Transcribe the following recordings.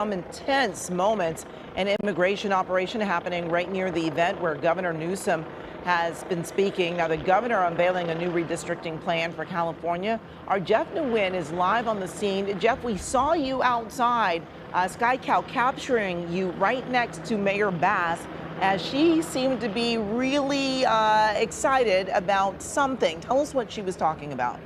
Some intense moments, an immigration operation happening right near the event where Governor Newsom has been speaking. Now, the governor unveiling a new redistricting plan for California. Our Jeff Nguyen is live on the scene. Jeff, we saw you outside, Sky Cow capturing you right next to Mayor Bass as she seemed to be really excited about something. Tell us what she was talking about.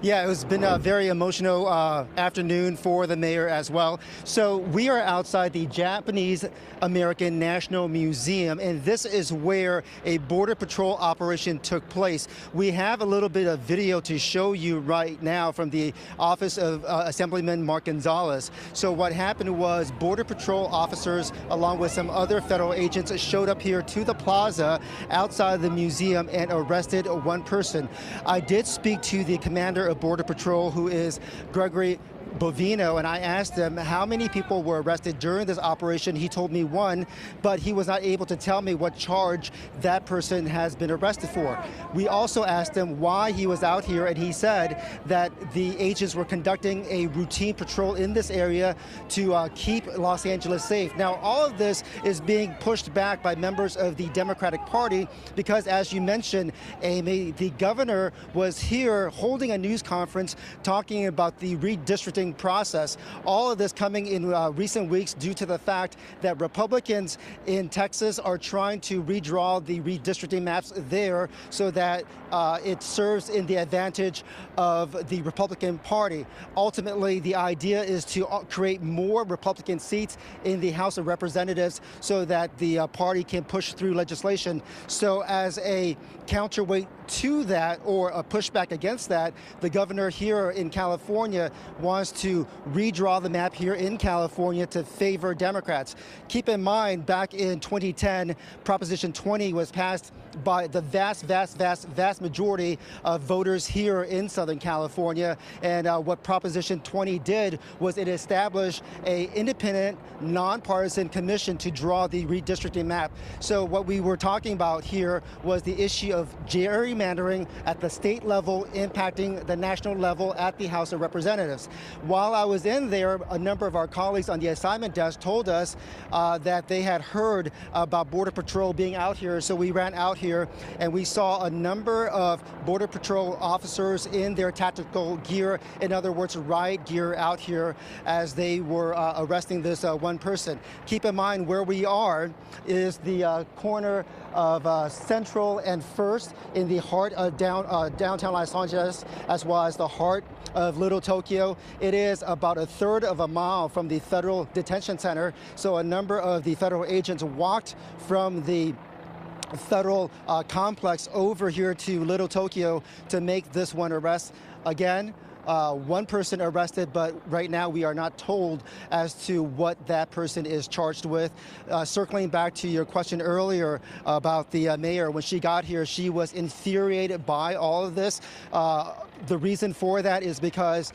Yeah, it has been a very emotional afternoon for the mayor as well. So we are outside the Japanese American National Museum, and this is where a Border Patrol operation took place. We have a little bit of video to show you right now from the office of Assemblyman Mark Gonzalez. So what happened was Border Patrol officers, along with some other federal agents, showed up here to the plaza outside the museum and arrested one person. I did speak to the commander of Border Patrol, who is Gregory Bovino, and I asked him how many people were arrested during this operation. He told me one, but he was not able to tell me what charge that person has been arrested for. We also asked him why he was out here, and he said that the agents were conducting a routine patrol in this area to keep Los Angeles safe. Now, all of this is being pushed back by members of the Democratic Party because, as you mentioned, Amy, the governor was here holding a news conference talking about the redistricting process. All of this coming in recent weeks due to the fact that Republicans in Texas are trying to redraw the redistricting maps there so that it serves in the advantage of the Republican Party. Ultimately, the idea is to create more Republican seats in the House of Representatives so that the party can push through legislation. So as a counterweight to that, or a pushback against that, the governor here in California wants to redraw the map here in California to favor Democrats. Keep in mind, back in 2010, Proposition 20 was passed by the vast majority of voters here in Southern California. And what Proposition 20 did was it established an independent, nonpartisan commission to draw the redistricting map. So what we were talking about here was the issue of gerrymandering at the state level impacting the national level at the House of Representatives. While I was in there, a number of our colleagues on the assignment desk told us that they had heard about Border Patrol being out here, so we ran out here and we saw a number of Border Patrol officers in their tactical gear, in other words, riot gear, out here as they were arresting this one person. Keep in mind where we are is the corner of Central and First in the heart of downtown Los Angeles, as well as the heart of Little Tokyo. It is about a third of a mile from the federal detention center, so a number of the federal agents walked from the federal complex over here to Little Tokyo to make this one arrest. Again, one person arrested, but right now we are not told as to what that person is charged with. Circling back to your question earlier about the mayor, when she got here, she was infuriated by all of this. The reason for that is because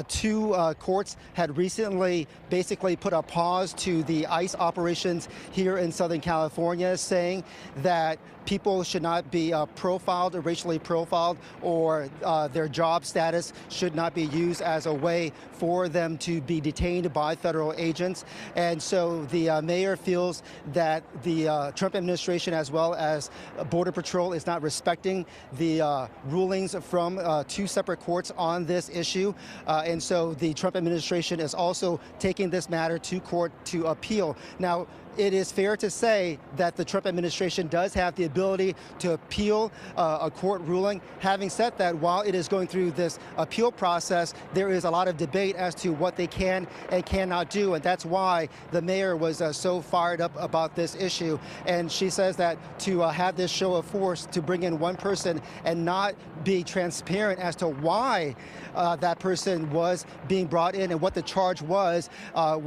two courts had recently basically put a pause to the ICE operations here in Southern California, saying that people should not be profiled or racially profiled, or their job status should not be used as a way for them to be detained by federal agents. And so the mayor feels that the Trump administration, as well as Border Patrol, is not respecting the rulings from two separate courts on this issue. And so the Trump administration is also taking this matter to court to appeal. Now, it is fair to say that the Trump administration does have the ability to appeal a court ruling. Having said that, while it is going through this appeal process, there is a lot of debate as to what they can and cannot do, and that's why the mayor was so fired up about this issue. And she says that to have this show of force to bring in one person and not be transparent as to why that person was being brought in and what the charge was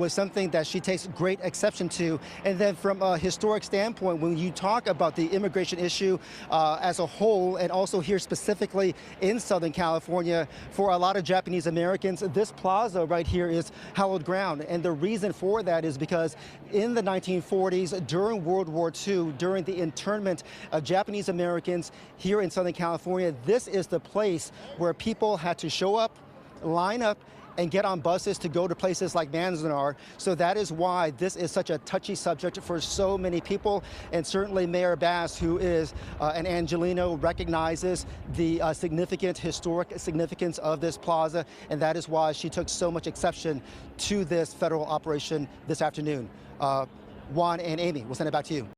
something that she takes great exception to. And then from a historic standpoint, when you talk about the immigration issue as a whole, and also here specifically in Southern California, for a lot of Japanese Americans, this plaza right here is hallowed ground. And the reason for that is because in the 1940s, during World War II, during the internment of Japanese Americans here in Southern California, this is the place where people had to show up, line up, and get on buses to go to places like Manzanar. So that is why this is such a touchy subject for so many people. And certainly Mayor Bass, who is an Angelino, recognizes the significant historic significance of this plaza. And that is why she took so much exception to this federal operation this afternoon. Juan and Amy, we'll send it back to you.